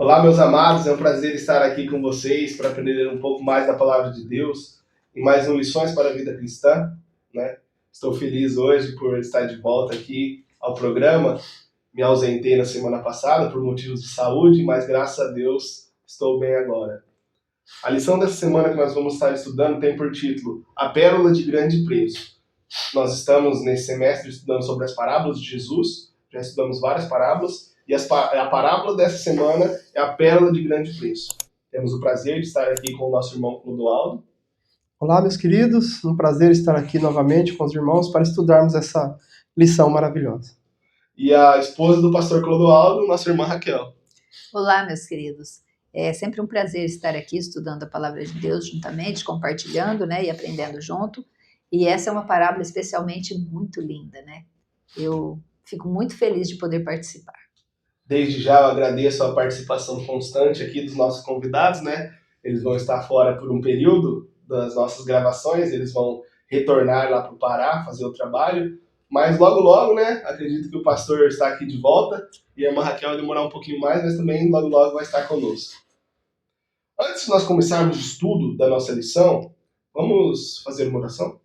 Olá, meus amados, é um prazer estar aqui com vocês para aprender um pouco mais da palavra de Deus e mais um Lições para a Vida Cristã, né? Estou feliz hoje por estar de volta aqui ao programa. Me ausentei na semana passada por motivos de saúde, mas graças a Deus estou bem agora. A lição dessa semana que nós vamos estar estudando tem por título A Pérola de Grande Preço. Nós estamos nesse semestre estudando sobre as parábolas de Jesus, já estudamos várias parábolas, e a parábola dessa semana é a pérola de grande preço. Temos o prazer de estar aqui com o nosso irmão Clodoaldo. Olá, meus queridos, um prazer estar aqui novamente com os irmãos para estudarmos essa lição maravilhosa. E a esposa do pastor Clodoaldo, nossa irmã Raquel. Olá, meus queridos. É sempre um prazer estar aqui estudando a palavra de Deus juntamente, compartilhando, né, e aprendendo junto. E essa é uma parábola especialmente muito linda, né? Eu fico muito feliz de poder participar. Desde já eu agradeço a participação constante aqui dos nossos convidados, né? Eles vão estar fora por um período das nossas gravações, eles vão retornar lá para o Pará, fazer o trabalho, mas logo, né? Acredito que o pastor está aqui de volta e a irmã Raquel vai demorar um pouquinho mais, mas também logo vai estar conosco. Antes de nós começarmos o estudo da nossa lição, vamos fazer uma oração?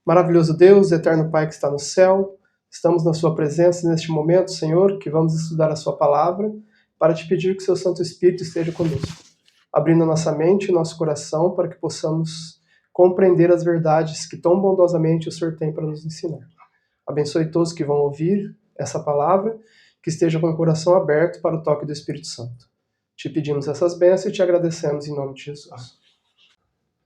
Maravilhoso Deus, eterno Pai que está no céu, estamos na sua presença neste momento, Senhor, que vamos estudar a sua palavra, para te pedir que o seu Santo Espírito esteja conosco, abrindo a nossa mente e nosso coração para que possamos compreender as verdades que tão bondosamente o Senhor tem para nos ensinar. Abençoe todos que vão ouvir essa palavra, que estejam com o coração aberto para o toque do Espírito Santo. Te pedimos essas bênçãos e te agradecemos em nome de Jesus.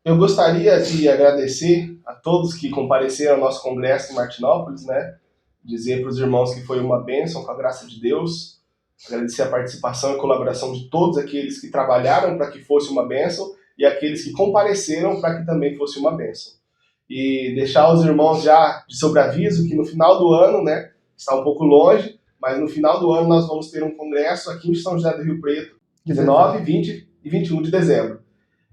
Eu gostaria de agradecer a todos que compareceram ao nosso congresso em Martinópolis, né? Dizer para os irmãos que foi uma bênção, com a graça de Deus. Agradecer a participação e colaboração de todos aqueles que trabalharam para que fosse uma bênção e aqueles que compareceram para que também fosse uma bênção. E deixar os irmãos já de sobreaviso que no final do ano, né? Está um pouco longe, mas no final do ano nós vamos ter um congresso aqui em São José do Rio Preto, 19, 20 e 21 de dezembro.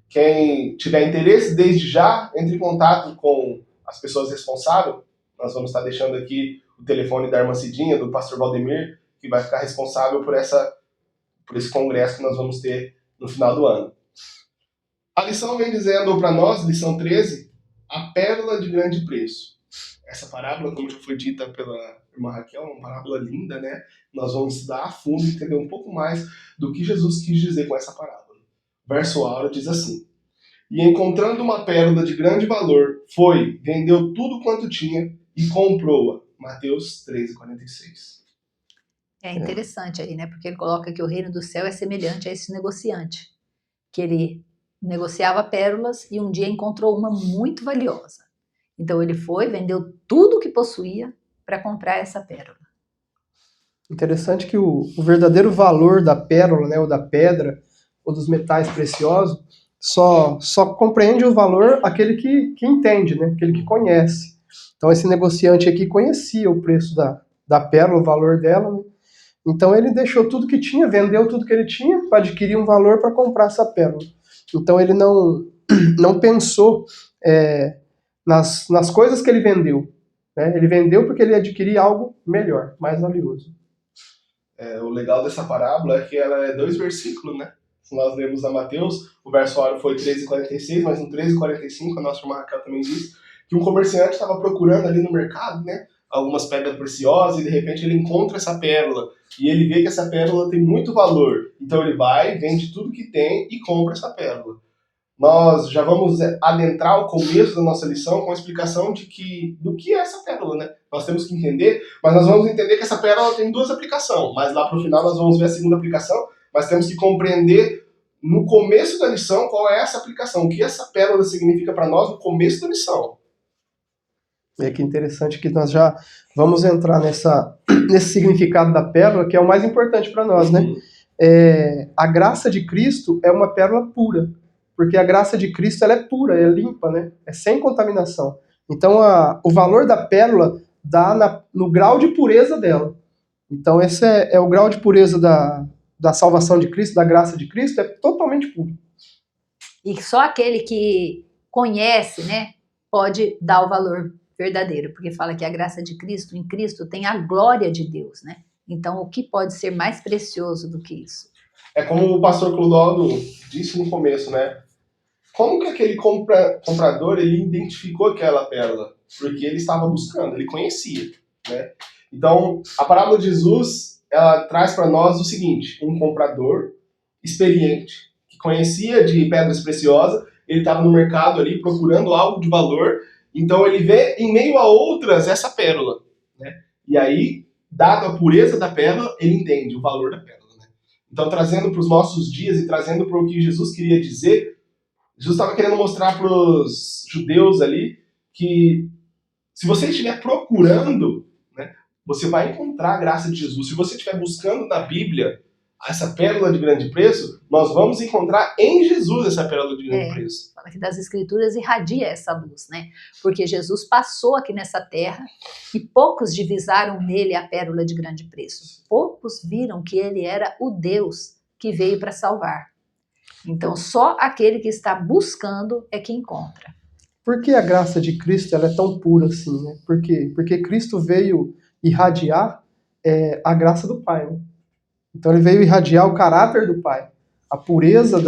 Quem tiver interesse, desde já, entre em contato com as pessoas responsáveis. Nós vamos estar deixando aqui o telefone da irmã Cidinha, do pastor Valdemir, que vai ficar responsável por esse congresso que nós vamos ter no final do ano. A lição vem dizendo para nós, lição 13, a pérola de grande preço. Essa parábola, como já foi dita pela irmã Raquel, é uma parábola linda, né? Nós vamos estudar a fundo e entender um pouco mais do que Jesus quis dizer com essa parábola. Verso áureo diz assim: E encontrando uma pérola de grande valor, foi, vendeu tudo quanto tinha e comprou-a. Mateus 13,46. É interessante aí, né? Porque ele coloca que o reino do céu é semelhante a esse negociante, que ele negociava pérolas e um dia encontrou uma muito valiosa. Então ele foi, vendeu tudo o que possuía para comprar essa pérola. Interessante que o verdadeiro valor da pérola, né, ou da pedra, ou dos metais preciosos, só compreende o valor aquele que entende, né, aquele que conhece. Então esse negociante aqui conhecia o preço da pérola, o valor dela, né? Então ele deixou tudo que tinha, vendeu tudo que ele tinha para adquirir um valor para comprar essa pérola. Então ele não pensou nas coisas que ele vendeu, né? Ele vendeu porque ele adquiria algo melhor, mais valioso. O legal dessa parábola é que ela é 2 versículos, né? Se nós lemos a Mateus, o verso áureo foi 13,46, mas no 13,45 a nossa irmã Raquel também diz que um comerciante estava procurando ali no mercado, né, algumas pedras preciosas, e de repente ele encontra essa pérola, e ele vê que essa pérola tem muito valor. Então ele vai, vende tudo que tem e compra essa pérola. Nós já vamos adentrar o começo da nossa lição com a explicação do que é essa pérola, né? Nós temos que entender, mas nós vamos entender que essa pérola tem 2 aplicações, mas lá para o final nós vamos ver a segunda aplicação, mas temos que compreender no começo da lição qual é essa aplicação, o que essa pérola significa para nós no começo da lição. É que interessante que nós já vamos entrar nesse significado da pérola, que é o mais importante para nós, né? A graça de Cristo é uma pérola pura, porque a graça de Cristo ela é pura, é limpa, né? É sem contaminação. Então o valor da pérola dá no grau de pureza dela. Então esse é o grau de pureza da salvação de Cristo, da graça de Cristo, é totalmente puro. E só aquele que conhece, né, pode dar o valor verdadeiro, porque fala que a graça de Cristo, em Cristo, tem a glória de Deus, né? Então, o que pode ser mais precioso do que isso? É como o pastor Clodoaldo disse no começo, né? Como que aquele comprador ele identificou aquela pérola? Porque ele estava buscando, ele conhecia, né? Então, a parábola de Jesus, ela traz para nós o seguinte: um comprador experiente, que conhecia de pedras preciosas, ele estava no mercado ali procurando algo de valor, então ele vê em meio a outras essa pérola, né? E aí, dado a pureza da pérola, ele entende o valor da pérola, né? Então, trazendo para os nossos dias e trazendo para o que Jesus queria dizer, Jesus estava querendo mostrar para os judeus ali que se você estiver procurando, né, você vai encontrar a graça de Jesus. Se você estiver buscando na Bíblia essa pérola de grande preço, nós vamos encontrar em Jesus essa pérola de grande preço. Fala que das Escrituras irradia essa luz, né? Porque Jesus passou aqui nessa terra e poucos divisaram nele a pérola de grande preço. Poucos viram que ele era o Deus que veio para salvar. Então, só aquele que está buscando é que encontra. Por que a graça de Cristo ela é tão pura assim, né? Por quê? Porque Cristo veio irradiar a graça do Pai, né? Então ele veio irradiar o caráter do Pai, a pureza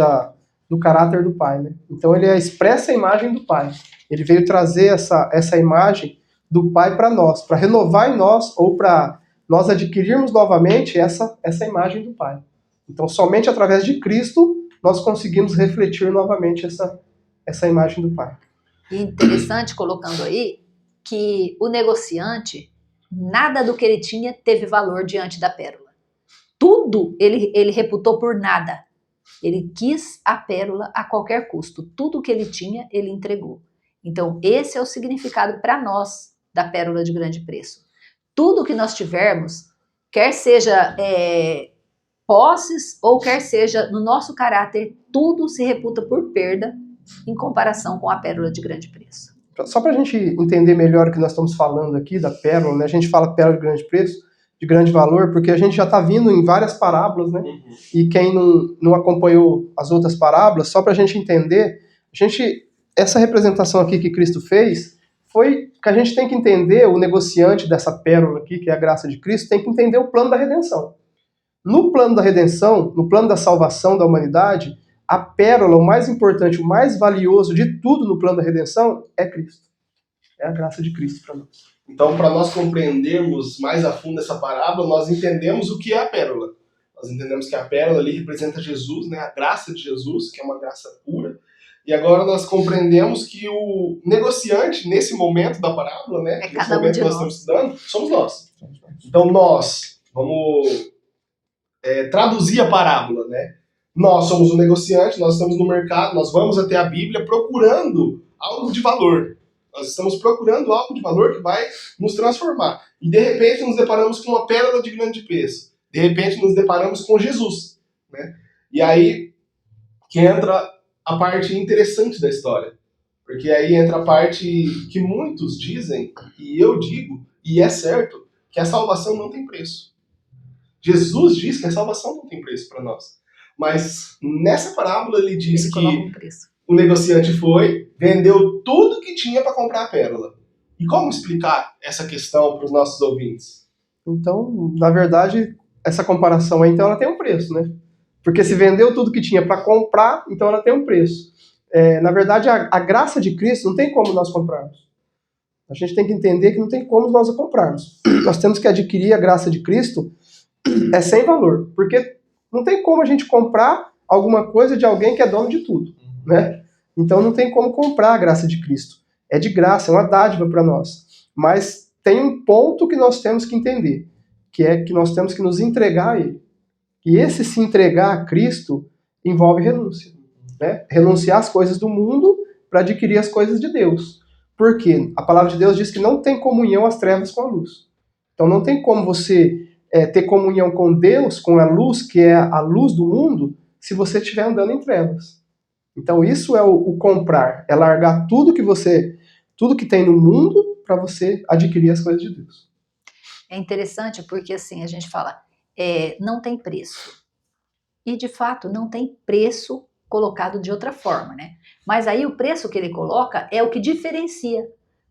do caráter do Pai, né? Então ele é a expressa imagem do Pai. Ele veio trazer essa imagem do Pai para nós, para renovar em nós ou para nós adquirirmos novamente essa imagem do Pai. Então somente através de Cristo nós conseguimos refletir novamente essa imagem do Pai. E interessante, colocando aí, que o negociante, nada do que ele tinha teve valor diante da pérola. Tudo ele reputou por nada. Ele quis a pérola a qualquer custo. Tudo que ele tinha, ele entregou. Então, esse é o significado para nós da pérola de grande preço. Tudo que nós tivermos, quer seja posses ou quer seja no nosso caráter, tudo se reputa por perda em comparação com a pérola de grande preço. Só para a gente entender melhor o que nós estamos falando aqui da pérola, né? A gente fala pérola de grande preço, de grande valor, porque a gente já está vindo em várias parábolas, né? E quem não acompanhou as outras parábolas, só para a gente entender, essa representação aqui que Cristo fez foi que a gente tem que entender, o negociante dessa pérola aqui, que é a graça de Cristo, tem que entender o plano da redenção. No plano da redenção, no plano da salvação da humanidade, a pérola, o mais importante, o mais valioso de tudo no plano da redenção é Cristo. É a graça de Cristo para nós. Então, para nós compreendermos mais a fundo essa parábola, nós entendemos o que é a pérola. Nós entendemos que a pérola ali representa Jesus, né? A graça de Jesus, que é uma graça pura. E agora nós compreendemos que o negociante, nesse momento da parábola, né? Nesse momento que nós estamos estudando, somos nós. Então, nós, vamos traduzir a parábola, né? Nós somos o negociante, nós estamos no mercado, nós vamos até a Bíblia procurando algo de valor. Nós estamos procurando algo de valor que vai nos transformar. E de repente nos deparamos com uma pérola de grande preço. De repente nos deparamos com Jesus, né? E aí que entra a parte interessante da história. Porque aí entra a parte que muitos dizem, e eu digo, e é certo, que a salvação não tem preço. Jesus diz que a salvação não tem preço para nós. Mas nessa parábola ele diz que o negociante foi, vendeu tudo que tinha para comprar a pérola. E como explicar essa questão para os nossos ouvintes? Então, na verdade, essa comparação aí, então, ela tem um preço, né? Porque se vendeu tudo que tinha para comprar, então ela tem um preço. Na verdade, a graça de Cristo não tem como nós comprarmos. A gente tem que entender que não tem como nós a comprarmos. Nós temos que adquirir a graça de Cristo sem valor. Porque não tem como a gente comprar alguma coisa de alguém que é dono de tudo, né? Então não tem como comprar a graça de Cristo. É de graça, é uma dádiva para nós. Mas tem um ponto que nós temos que entender, que é que nós temos que nos entregar a Ele. E esse se entregar a Cristo envolve renúncia, né? Renunciar às coisas do mundo para adquirir as coisas de Deus. Porque a palavra de Deus diz que não tem comunhão as trevas com a luz. Então não tem como você ter comunhão com Deus, com a luz, que é a luz do mundo, se você estiver andando em trevas. Então isso é o comprar, é largar tudo que tem no mundo para você adquirir as coisas de Deus. É interessante porque assim, a gente fala, não tem preço. E de fato não tem preço colocado de outra forma, né? Mas aí o preço que ele coloca é o que diferencia.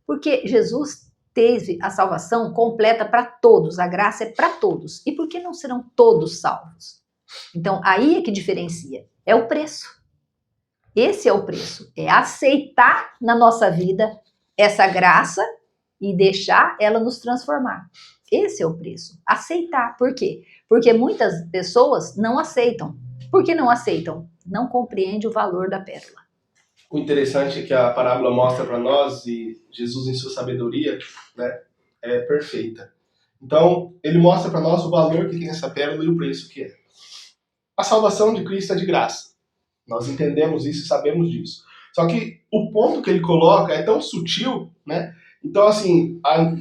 Porque Jesus teve a salvação completa para todos, a graça é para todos. E por que não serão todos salvos? Então, aí é que diferencia. É o preço. Esse é o preço. É aceitar na nossa vida essa graça e deixar ela nos transformar. Esse é o preço. Aceitar. Por quê? Porque muitas pessoas não aceitam. Por que não aceitam? Não compreende o valor da pérola. O interessante é que a parábola mostra para nós, e Jesus em sua sabedoria, né, é perfeita. Então, ele mostra para nós o valor que tem essa pérola e o preço que é. A salvação de Cristo é de graça. Nós entendemos isso e sabemos disso. Só que o ponto que ele coloca é tão sutil, né? Então, assim,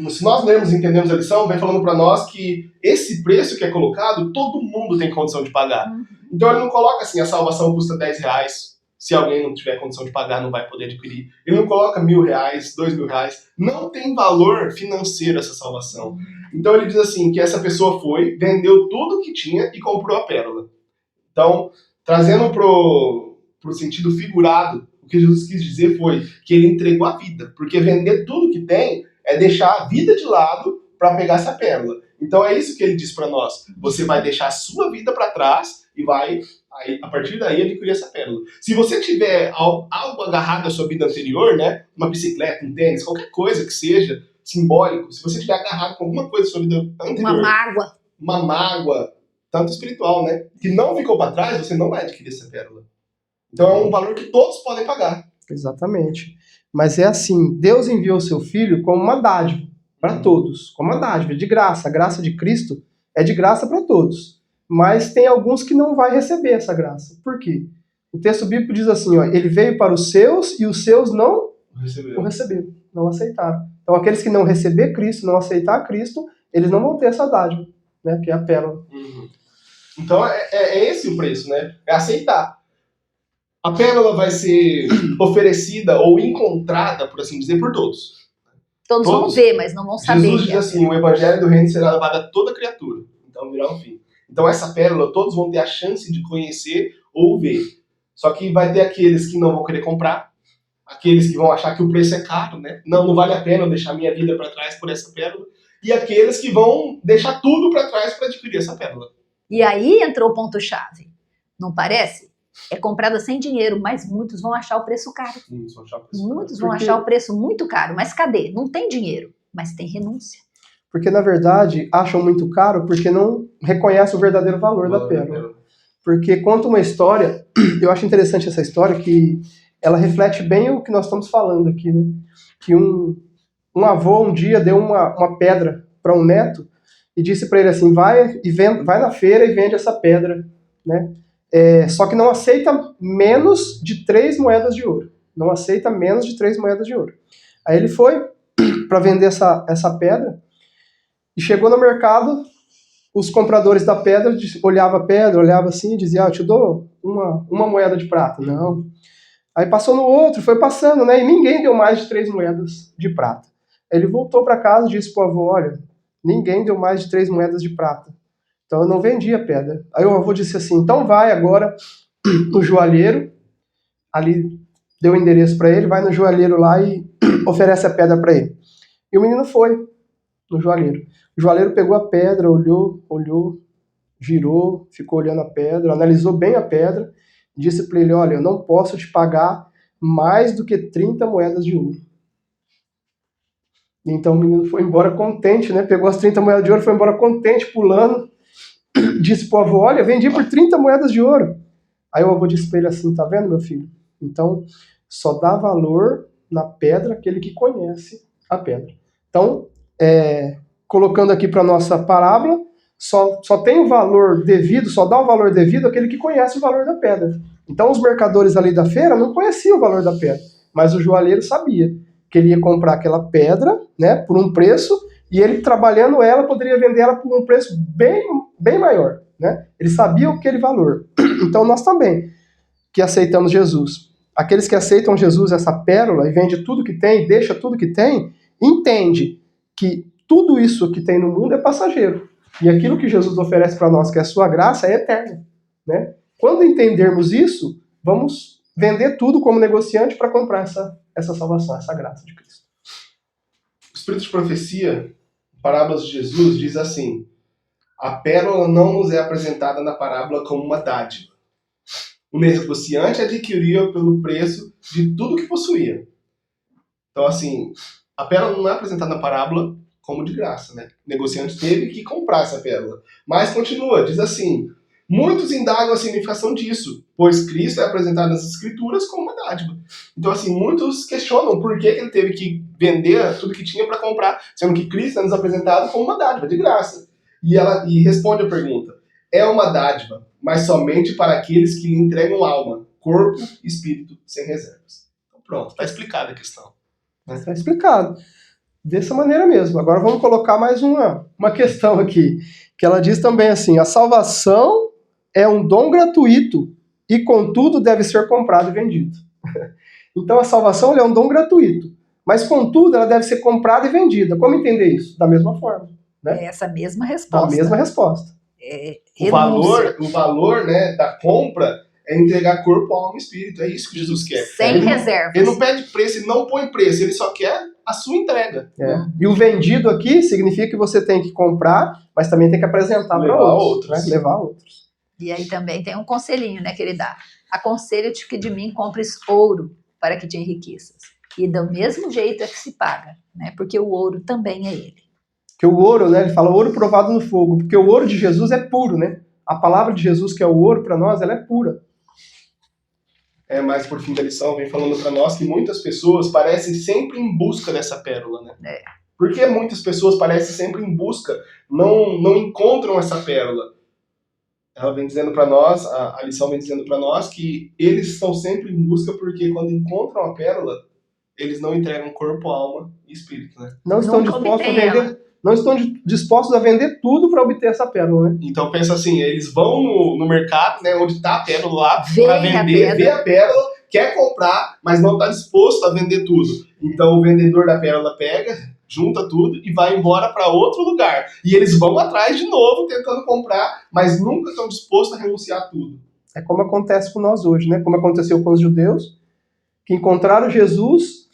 se nós lermos e entendemos a lição, vem falando para nós que esse preço que é colocado, todo mundo tem condição de pagar. Então, ele não coloca assim, a salvação custa R$10, se alguém não tiver condição de pagar, não vai poder adquirir. Ele não coloca R$1.000, R$2.000. Não tem valor financeiro essa salvação. Então, ele diz assim, que essa pessoa foi, vendeu tudo que tinha e comprou a pérola. Então, trazendo pro sentido figurado, o que Jesus quis dizer foi que ele entregou a vida. Porque vender tudo que tem é deixar a vida de lado para pegar essa pérola. Então é isso que ele diz para nós. Você vai deixar a sua vida para trás e vai, aí, a partir daí, adquirir essa pérola. Se você tiver algo agarrado à sua vida anterior, né, uma bicicleta, um tênis, qualquer coisa que seja simbólico, se você tiver agarrado com alguma coisa da sua vida anterior, uma mágoa, tanto espiritual, né, que não ficou para trás, você não vai adquirir essa pérola. Então é um valor que todos podem pagar. Exatamente. Mas é assim, Deus enviou o seu Filho como uma dádiva para todos, como uma dádiva, de graça. A graça de Cristo é de graça para todos. Mas tem alguns que não vai receber essa graça. Por quê? O texto bíblico diz assim, ó, ele veio para os seus e os seus não o receberam, não aceitaram. Então aqueles que não receber Cristo, não aceitar Cristo, eles não vão ter essa dádiva, né, que é a pérola. Então é esse o preço, né? É aceitar. A pérola vai ser oferecida ou encontrada, por assim dizer, por todos. Todos vão ver, mas não vão saber. Jesus diz assim, o evangelho do reino será levado a toda criatura. Então virá um fim. Então essa pérola, todos vão ter a chance de conhecer ou ver. Só que vai ter aqueles que não vão querer comprar, aqueles que vão achar que o preço é caro, né? Não vale a pena eu deixar minha vida para trás por essa pérola. E aqueles que vão deixar tudo para trás para adquirir essa pérola. E aí entrou o ponto-chave. Não parece? É comprada sem dinheiro, mas muitos vão achar o preço caro. Muitos vão achar o preço muito caro. Mas cadê? Não tem dinheiro, mas tem renúncia. Porque, na verdade, acham muito caro porque não reconhecem o verdadeiro valor da pérola. Porque conta uma história, eu acho interessante essa história, que ela reflete bem o que nós estamos falando aqui, né? Que um avô um dia deu uma pedra para um neto e disse para ele assim, vai na feira e vende essa pedra, né? Só que não aceita menos de 3 moedas de ouro. Não aceita menos de 3 moedas de ouro. Aí ele foi para vender essa pedra e chegou no mercado, os compradores da pedra olhavam a pedra, olhavam assim e diziam, eu te dou uma moeda de prata. Não. Aí passou no outro, foi passando, né? E ninguém deu mais de 3 moedas de prata. Aí ele voltou para casa e disse pro avô, olha, ninguém deu mais de 3 moedas de prata. Então eu não vendi a pedra. Aí o avô disse assim, então vai agora no joalheiro, ali deu o endereço para ele, vai no joalheiro lá e oferece a pedra para ele. E o menino foi no joalheiro. O joalheiro pegou a pedra, olhou, girou, ficou olhando a pedra, analisou bem a pedra, disse para ele, olha, eu não posso te pagar mais do que 30 moedas de ouro. Então o menino foi embora contente, né? Pegou as 30 moedas de ouro, foi embora contente, pulando. Disse pro avô, olha, vendi por 30 moedas de ouro. Aí o avô disse para ele assim, tá vendo, meu filho? Então, só dá valor na pedra aquele que conhece a pedra. Então, colocando aqui para nossa parábola, só tem o valor devido, só dá o valor devido àquele que conhece o valor da pedra. Então, os mercadores ali da feira não conheciam o valor da pedra, mas o joalheiro sabia que ele ia comprar aquela pedra, né, por um preço, e ele, trabalhando ela, poderia vender ela por um preço bem maior, né? Ele sabia aquele valor. Então nós também, que aceitamos Jesus, aqueles que aceitam Jesus, essa pérola, e vende tudo que tem, deixa tudo que tem, entende que tudo isso que tem no mundo é passageiro. E aquilo que Jesus oferece para nós, que é a sua graça, é eterna, né? Quando entendermos isso, vamos vender tudo como negociante para comprar essa salvação, essa graça de Cristo. O Espírito de Profecia, Parábolas de Jesus, diz assim, A pérola não nos é apresentada na parábola como uma dádiva. O negociante adquiria pelo preço de tudo que possuía. Então, assim, a pérola não é apresentada na parábola como de graça, né? O negociante teve que comprar essa pérola. Mas continua, diz assim, muitos indagam a significação disso, pois Cristo é apresentado nas Escrituras como uma dádiva. Então, assim, muitos questionam por que ele teve que vender tudo que tinha para comprar, sendo que Cristo é nos apresentado como uma dádiva, de graça. E responde a pergunta, é uma dádiva, mas somente para aqueles que lhe entregam alma, corpo e espírito sem reservas. Então, pronto, está explicada a questão. Está explicado. Dessa maneira mesmo. Agora vamos colocar mais uma questão aqui, que ela diz também assim, a salvação é um dom gratuito e, contudo, deve ser comprado e vendido. Então, a salvação é um dom gratuito, mas, contudo, ela deve ser comprada e vendida. Como entender isso? Da mesma forma. Né? É essa mesma resposta. Da mesma resposta. O valor, né, da compra é entregar corpo, alma e espírito. É isso que Jesus quer. Sem reservas. Ele não pede preço, ele não põe preço, ele só quer a sua entrega. E o vendido aqui significa que você tem que comprar, mas também tem que apresentar para outros. Né? Levar a outros. E aí também tem um conselhinho, né, que ele dá. Aconselho-te que de mim compres ouro para que te enriqueças. E do mesmo jeito é que se paga, né? Porque o ouro também é ele. Que o ouro, né, ele fala ouro provado no fogo, porque o ouro de Jesus é puro, né? A palavra de Jesus, que é o ouro para nós, ela é pura. Mas por fim da lição, vem falando para nós que muitas pessoas parecem sempre em busca dessa pérola, né? Por que muitas pessoas parecem sempre em busca, não encontram essa pérola? Ela vem dizendo para nós, a lição vem dizendo para nós que eles estão sempre em busca porque quando encontram a pérola, eles não entregam corpo, alma e espírito, né? Não estão dispostos a vender tudo para obter essa pérola, né? Então pensa assim, eles vão no mercado, né, onde está a pérola lá, para vender, vê a pérola, quer comprar, mas não está disposto a vender tudo. Então o vendedor da pérola pega, junta tudo e vai embora para outro lugar. E eles vão atrás de novo, tentando comprar, mas nunca estão dispostos a renunciar tudo. É como acontece com nós hoje, né? Como aconteceu com os judeus, que encontraram Jesus,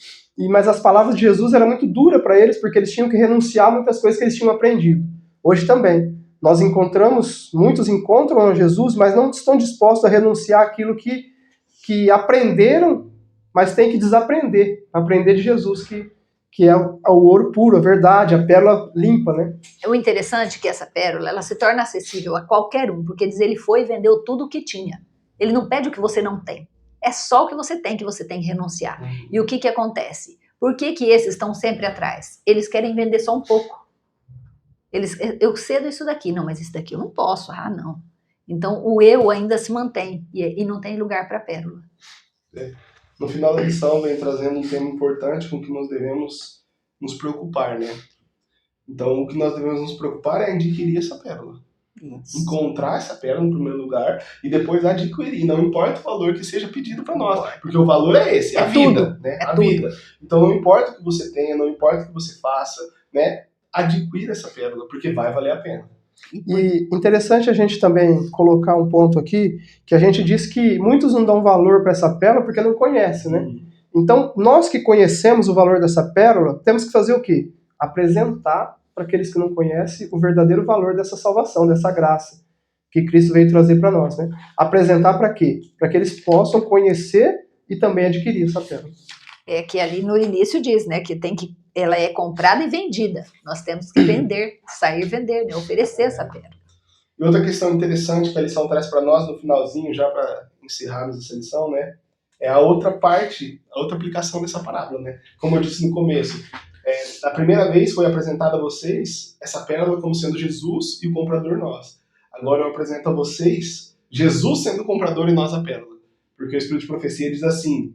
mas as palavras de Jesus eram muito duras para eles, porque eles tinham que renunciar a muitas coisas que eles tinham aprendido. Hoje também. Muitos encontram Jesus, mas não estão dispostos a renunciar aquilo que aprenderam, mas tem que desaprender. Aprender de Jesus, que é o ouro puro, a verdade, a pérola limpa, né? O interessante é que essa pérola, ela se torna acessível a qualquer um, porque diz ele foi e vendeu tudo o que tinha. Ele não pede o que você não tem. É só o que você tem que renunciar. E o que acontece? Por que esses estão sempre atrás? Eles querem vender só um pouco. Eu cedo isso daqui. Não, mas isso daqui eu não posso. Ah, não. Então, o eu ainda se mantém. E não tem lugar para a pérola. No final da lição, vem trazendo um tema importante com que nós devemos nos preocupar, né? Então, o que nós devemos nos preocupar é adquirir essa pérola. Isso. Encontrar essa pérola no primeiro lugar e depois adquirir. Não importa o valor que seja pedido para nós, porque o valor é esse, a vida, né? A vida. Então não importa o que você tenha, não importa o que você faça, né? Adquira essa pérola, porque vai valer a pena. E interessante a gente também colocar um ponto aqui, que a gente diz que muitos não dão valor para essa pérola porque não conhecem, né? Então, nós que conhecemos o valor dessa pérola, temos que fazer o quê? Apresentar para aqueles que não conhecem o verdadeiro valor dessa salvação, dessa graça que Cristo veio trazer para nós, né? Apresentar para quê? Para que eles possam conhecer e também adquirir essa pérola. É que ali no início diz, né, que ela é comprada e vendida. Nós temos que vender, sair vender, né, oferecer essa pérola. E outra questão interessante que a lição traz para nós no finalzinho, já para encerrarmos essa lição, né, é a outra parte, a outra aplicação dessa parábola, né? Como eu disse no começo, a primeira vez foi apresentada a vocês essa pérola como sendo Jesus e o comprador nós. Agora eu apresento a vocês Jesus sendo o comprador e nós a pérola. Porque o Espírito de Profecia diz assim,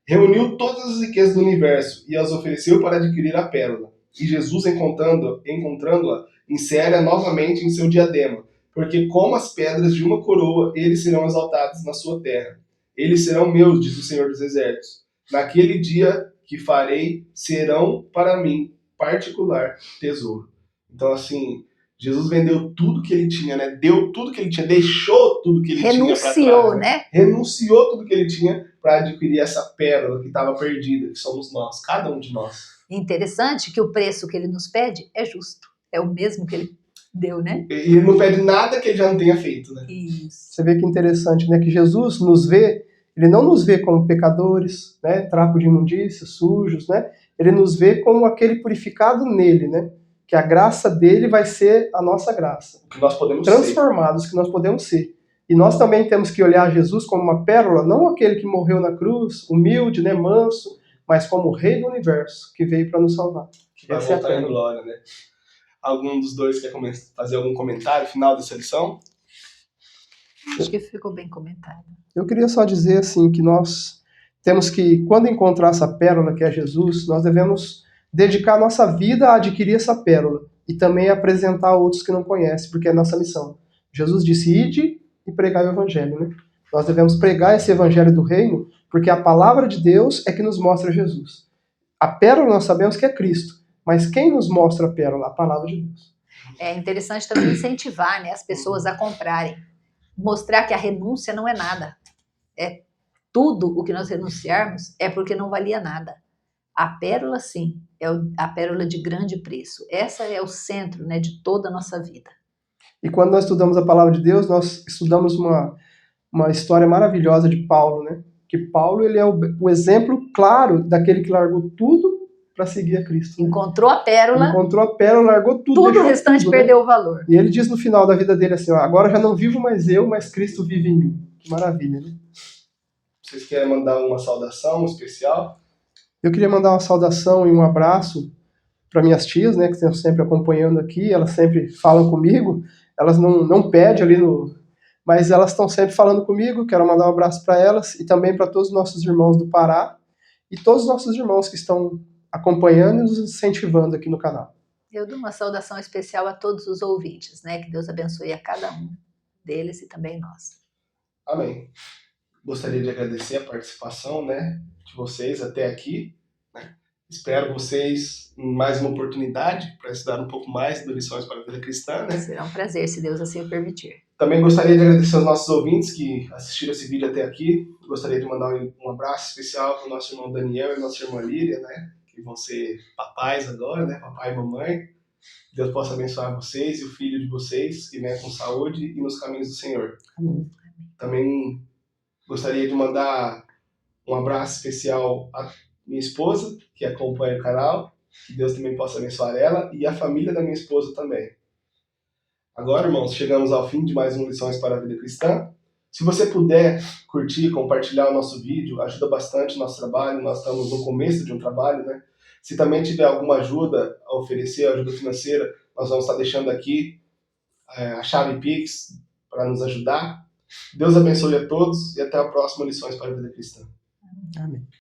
reuniu todas as riquezas do universo e as ofereceu para adquirir a pérola. E Jesus, encontrando-a, insere-a novamente em seu diadema, porque como as pedras de uma coroa, eles serão exaltados na sua terra. Eles serão meus, diz o Senhor dos Exércitos. Naquele dia que farei, serão para mim particular tesouro. Então, assim, Jesus vendeu tudo que ele tinha, né? Deu tudo que ele tinha, deixou tudo que ele tinha para trás, né? Renunciou tudo que ele tinha para adquirir essa pérola que estava perdida, que somos nós, cada um de nós. Interessante que o preço que ele nos pede é justo. É o mesmo que ele deu, né? E ele não pede nada que ele já não tenha feito, né? Isso. Você vê que interessante, né? Que Jesus nos vê, ele não nos vê como pecadores, né? Trapo de imundícia, sujos, né? Ele nos vê como aquele purificado nele, né? Que a graça dele vai ser a nossa graça. O que nós podemos ser. Transformados que nós podemos ser. E nós também temos que olhar Jesus como uma pérola, não aquele que morreu na cruz, humilde, né? Manso, mas como o Rei do Universo, que veio para nos salvar. Que vai Essa é a voltar em pérola. glória, né? Algum dos dois quer fazer algum comentário final dessa lição? Acho que ficou bem comentado. Eu queria só dizer assim que nós temos que, quando encontrar essa pérola que é Jesus, nós devemos dedicar nossa vida a adquirir essa pérola e também apresentar a outros que não conhecem, porque é nossa missão. Jesus disse: ide e pregai o evangelho, né? Nós devemos pregar esse evangelho do reino, porque a palavra de Deus é que nos mostra Jesus. A pérola nós sabemos que é Cristo, mas quem nos mostra a pérola? A palavra de Deus. É interessante também incentivar, né, as pessoas a comprarem. Mostrar que a renúncia não é nada. É tudo o que nós renunciarmos é porque não valia nada. A pérola, sim, é a pérola de grande preço. Essa é o centro, né, de toda a nossa vida. E quando nós estudamos a palavra de Deus, nós estudamos uma história maravilhosa de Paulo, né? Que Paulo, ele é o exemplo claro daquele que largou tudo para seguir a Cristo. Né? Encontrou a pérola, Encontrou a pérola, largou tudo, tudo o deixou restante tudo, né? perdeu o valor. E ele diz no final da vida dele assim, ó, agora já não vivo mais eu, mas Cristo vive em mim. Que maravilha, né? Vocês querem mandar uma saudação especial? Eu queria mandar uma saudação e um abraço para minhas tias, né, que estão sempre acompanhando aqui, elas sempre falam comigo, elas não pedem ali mas elas estão sempre falando comigo, quero mandar um abraço para elas e também para todos os nossos irmãos do Pará e todos os nossos irmãos que estão acompanhando e nos incentivando aqui no canal. Eu dou uma saudação especial a todos os ouvintes, né? Que Deus abençoe a cada um deles e também nós. Amém. Gostaria de agradecer a participação, né, de vocês até aqui. Né? Espero vocês em mais uma oportunidade para estudar um pouco mais do Lições para a Vida Cristã. Né? Será um prazer, se Deus assim o permitir. Também gostaria de agradecer aos nossos ouvintes que assistiram esse vídeo até aqui. Gostaria de mandar um abraço especial para o nosso irmão Daniel e nossa irmã Líria, né, que vão ser papais agora, né, papai e mamãe. Deus possa abençoar vocês e o filho de vocês, que venha com saúde e nos caminhos do Senhor. Amém. Também gostaria de mandar um abraço especial à minha esposa, que acompanha o canal. Que Deus também possa abençoar ela e a família da minha esposa também. Agora, irmãos, chegamos ao fim de mais um Lições para a Vida Cristã. Se você puder curtir, compartilhar o nosso vídeo, ajuda bastante o nosso trabalho. Nós estamos no começo de um trabalho, né? Se também tiver alguma ajuda a oferecer, ajuda financeira, nós vamos estar deixando aqui a chave Pix para nos ajudar. Deus abençoe a todos e até a próxima Lições para a Vida Cristã. Amém.